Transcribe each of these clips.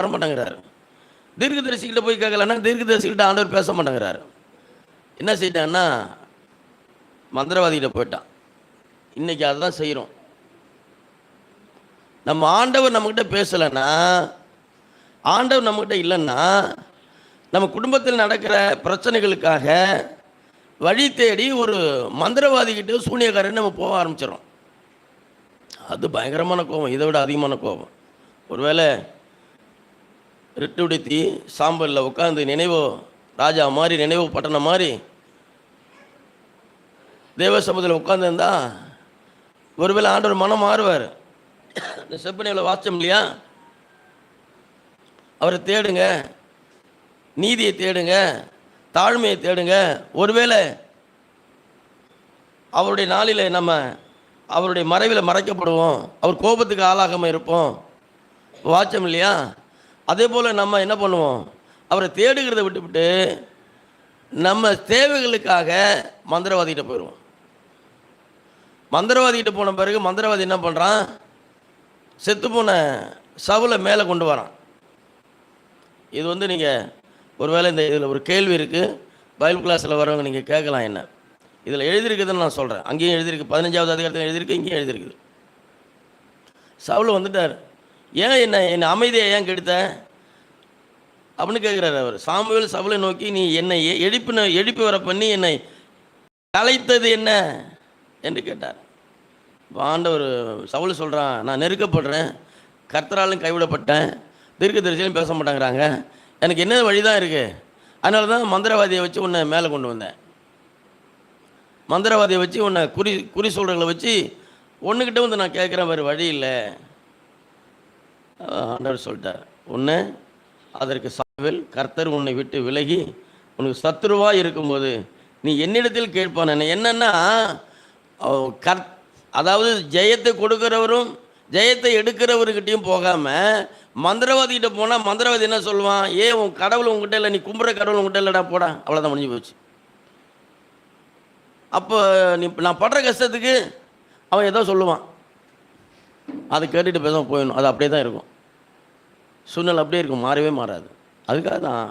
வர மாட்டேங்கிறாரு. தீர்க்கதரிசிகிட்ட போய் கேட்கலன்னா தீர்க்கதரிசிகிட்ட ஆண்டவர் பேச மாட்டேங்கிறாரு. என்ன செய்யிட்டாங்கன்னா மந்திரவாதிகிட்ட போயிட்டான். இன்றைக்கி அதுதான் செய்கிறோம். நம்ம ஆண்டவர் நம்மக்கிட்ட பேசலைன்னா, ஆண்டவர் நம்மக்கிட்ட இல்லைன்னா, நம்ம குடும்பத்தில் நடக்கிற பிரச்சனைகளுக்காக வழி தேடி ஒரு மந்திரவாதிகிட்ட சூனியக்காரன் நம்ம போக ஆரம்பிச்சிடறோம். அது பயங்கரமான கோபம், இதை விட அதிகமான கோபம். ஒருவேளை ரெட்டுடுத்தி சாம்பலில் உட்காந்து நினைவோ ராஜா மாதிரி நினைவோ பட்டணம் மாதிரி தேவ சமூகத்தில் உட்காந்துருந்தா ஒருவேளை ஆண்டவர் மனம் மாறுவார். இந்த செப்பனியில் வாச்சம் இல்லையா, அவரை தேடுங்க, நீதியை தேடுங்க, தாழ்மையை தேடுங்க. ஒருவேளை அவருடைய நாளில் நம்ம அவருடைய மறைவில் மறைக்கப்படுவோம், அவர் கோபத்துக்கு ஆளாகாமல் இருப்போம். வாச்சம் இல்லையா? அதே போல் நம்ம என்ன பண்ணுவோம், அவரை தேடுகிறத விட்டுவிட்டு நம்ம தேவைகளுக்காக மந்திரவாதிகிட்ட போயிடுவோம். மந்திரவாதிகிட்ட போன பிறகு மந்திரவாதி என்ன பண்ணுறான், செத்துப்போன சவுலை மேலே கொண்டு வரான். இது நீங்கள் ஒருவேளை இந்த இதில் ஒரு கேள்வி இருக்குது, பைபிள் கிளாஸில் வரவங்க நீங்கள் கேட்கலாம். என்ன இதில் எழுதியிருக்குதுன்னு நான் சொல்கிறேன். அங்கேயும் எழுதியிருக்கு, 15வது அதிகாரத்தில் எழுதியிருக்கு, இங்கேயும் எழுதியிருக்குது. சவுல் வந்துட்டார், ஏன் என்னை அமைதியை ஏன் கெடுத்த அப்படின்னு கேட்குறாரு அவர். சாமுவேல் சவுலை நோக்கி, நீ என்னை எழுப்பி வர பண்ணி என்னை கலைத்தது என்ன என்று கேட்டார். ஆண்டவர் சவுல் சொல்கிறான், நான் நெருக்கப்படுறேன், கர்த்தராலும் கைவிடப்பட்டேன், தீர்க்கதரிசியும் பேச மாட்டேங்கிறாங்க, எனக்கு என்ன வழி தான் இருக்குது, அதனால தான் மந்திரவாதியை வச்சு உன்னை மேலே கொண்டு வந்தேன். மந்திரவாதியை வச்சு உன்னை குறி சொல்கிறவங்களை வச்சு ஒன்றுக்கிட்ட வந்து நான் கேட்குறேன், வேறு வழி இல்லை. ஆண்டவர் சொல்லிட்டார், ஒன்று அதற்கு சாமுவேல், கர்த்தர் உன்னை விட்டு விலகி உனக்கு சத்துருவாக இருக்கும்போது நீ என்னிடத்தில் கேட்பான். என்னென்னா அதாவது ஜெயத்தை கொடுக்குறவரும் ஜெயத்தை எடுக்கிறவர்கிட்டையும் போகாமல் மந்திரவாதிகிட்ட போனால் மந்திரவாதி என்ன சொல்லுவான், உன் கடவுள் உங்ககிட்ட இல்லை, நீ கும்புற கடவுள் உங்ககிட்ட இல்லைடா போடா, அவ்வளோதான் முடிஞ்சு போச்சு. அப்போ நான் படுற கஷ்டத்துக்கு அவன் ஏதோ சொல்லுவான், அதை கேட்டுட்டு பேசாம போயிடணும். அது அப்படியே தான் இருக்கும், சூழ்நிலை அப்படியே இருக்கும், மாறவே மாறாது. அதுக்காக தான்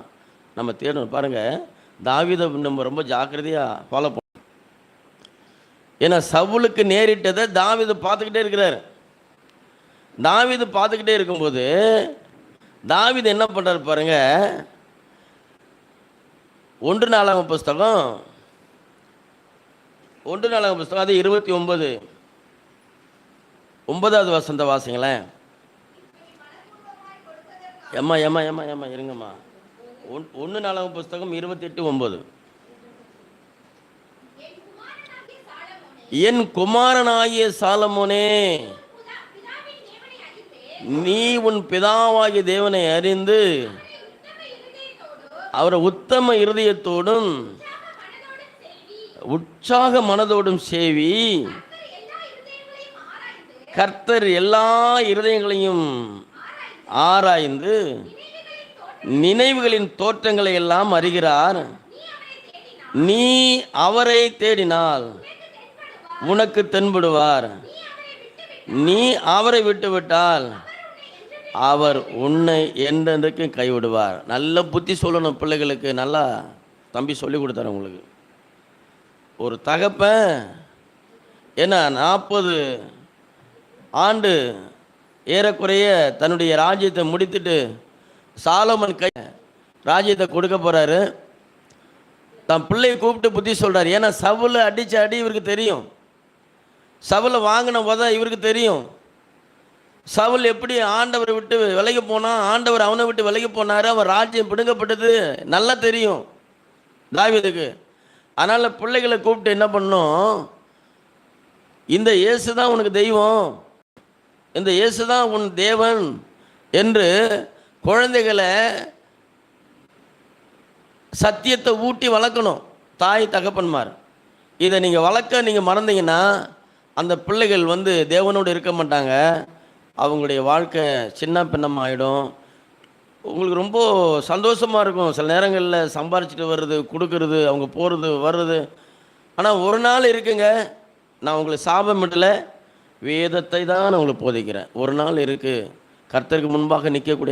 நம்ம தேடணும். பாருங்கள், தாவீதை நம்ம ரொம்ப ஜாக்கிரதையாக ஃபாலோ பண்ணணும். ஏன்னா சவுலுக்கு நேரிட்டதை தாவீது பார்த்துக்கிட்டே இருக்கிறார். தாவீது பார்த்துக்கிட்டே இருக்கும்போது தாவீது என்ன பண்ணுறாரு பாருங்க, 1 நாளாகமம் புஸ்தகம் அது 29 9வது வசனத்தை வாசிங்களேன். ஏம்மா இருங்கம்மா. 1 நாளாகமம் புஸ்தகம் 28:9. என் குமாரனாகிய சாலமோனே, நீ உன் பிதாவாகிய தேவனை அறிந்து அவரை உத்தம இருதயத்தோடும் உற்சாக மனதோடும் சேவி. கர்த்தர் எல்லா இருதயங்களையும் ஆராய்ந்து நினைவுகளின் தோற்றங்களை எல்லாம் அறிகிறார். நீ அவரை தேடினால் உனக்கு தென்படுவார். நீ அவரை விட்டுவிட்டால் அவர் உன்னை என்றென்றைக்கு கைவிடுவார். நல்ல புத்தி சொல்லணும் பிள்ளைகளுக்கு. நல்லா தம்பி சொல்லி கொடுத்தாரு உங்களுக்கு. ஒரு தகப்பன் என்ன 40 ஆண்டு ஏறக்குறைய தன்னுடைய ராஜ்யத்தை முடித்துட்டு சாலமன் கை ராஜ்யத்தை கொடுக்க போகிறாரு. தன் பிள்ளையை கூப்பிட்டு புத்தி சொல்கிறார். ஏன்னா சவுலை அடித்த அடி இவருக்கு தெரியும், சவுலை வாங்கின போதான் இவருக்கு தெரியும். சவுல் எப்படி ஆண்டவரை விட்டு விலகி போனான், ஆண்டவர் அவனை விட்டு விலகி போனார், அவன் ராஜ்யம் பிடுங்கப்பட்டது நல்லா தெரியும் தாவீதுக்கு. அதனால் பிள்ளைகளை கூப்பிட்டு என்ன பண்ணணும், இந்த இயேசு தான் உனக்கு தெய்வம், இந்த இயேசு தான் உன் தேவன் என்று குழந்தைகளை சத்தியத்தை ஊட்டி வளர்க்கணும் தாய் தகப்பன்மார். இதை நீங்கள் வளர்க்க நீங்கள் மறந்தீங்கன்னா அந்த பிள்ளைகள் தேவனோடு இருக்க மாட்டாங்க, அவங்களுடைய வாழ்க்கை சின்ன பின்னமாக ஆகிடும். உங்களுக்கு ரொம்ப சந்தோஷமாக இருக்கும் சில நேரங்களில் சம்பாரிச்சிட்டு வர்றது, கொடுக்கறது, அவங்க போகிறது வர்றது. ஆனால் ஒரு நாள் இருக்குங்க, நான் உங்களுக்கு சாபமிடலை, வேதத்தை தான் நான் உங்களுக்கு போதிக்கிறேன். ஒரு நாள் இருக்குது, கர்த்தருக்கு முன்பாக நிற்கக்கூடிய